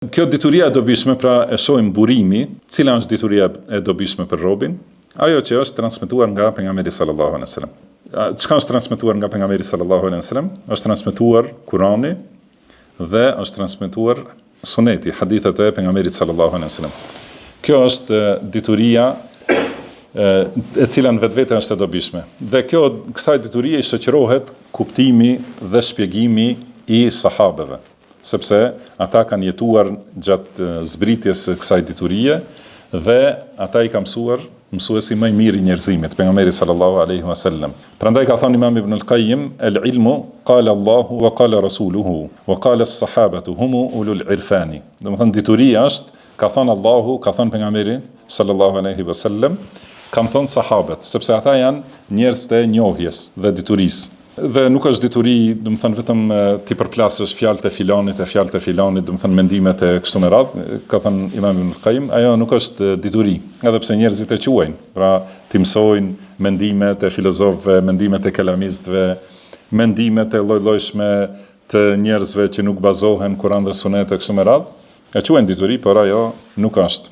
Kjo dituria e dobishme, pra e shohim burimi, cila është dituria e dobishme për robin, ajo që është transmetuar nga pejgamberi sallallahu alaihi wasallam. Çka është transmetuar nga pejgamberi sallallahu alaihi wasallam? Është transmetuar Kurani dhe është transmetuar Suneti, hadithet e pejgamberit sallallahu alaihi wasallam. Kjo është dituria e cila në vetvete është e dobishme. Dhe kësaj diturie i shoqërohet kuptimi dhe shpjegimi i sahabeve, sepse ata kanë jetuar gjatë zbritjes së kësaj diturie dhe ata i ka mësuar mësuesi më i mirë i njerëzimit, pejgamberi sallallahu alaihi wasallam. Prandaj ka thënë Imam Ibn al-Qayyim, el-ilmu qala Allahu wa qala rasuluhu wa qala as-sahabatu hum ulul irfani. Domethënë dituria është, ka thënë Allahu, ka thënë pejgamberi sallallahu alaihi wasallam, kanë thënë sahabët, sepse ata janë njerëz të njohjes dhe diturisë. Dhe nuk është dituri, domethënë vetëm ti përplasësh fjalët e filanit, domethënë mendimet e kështu me radhë, ka thënë Imam Ibn al-Qayyim, ajo nuk është dituri, edhe pse njerëzit e quajnë, pra ti mësojnë mendimet e filozofëve, mendimet e kelamistëve, mendimet e lloj-llojshme të njerëzve që nuk bazohen Kur'an dhe Sunet e kështu me radhë, e quajnë dituri, por ajo nuk është.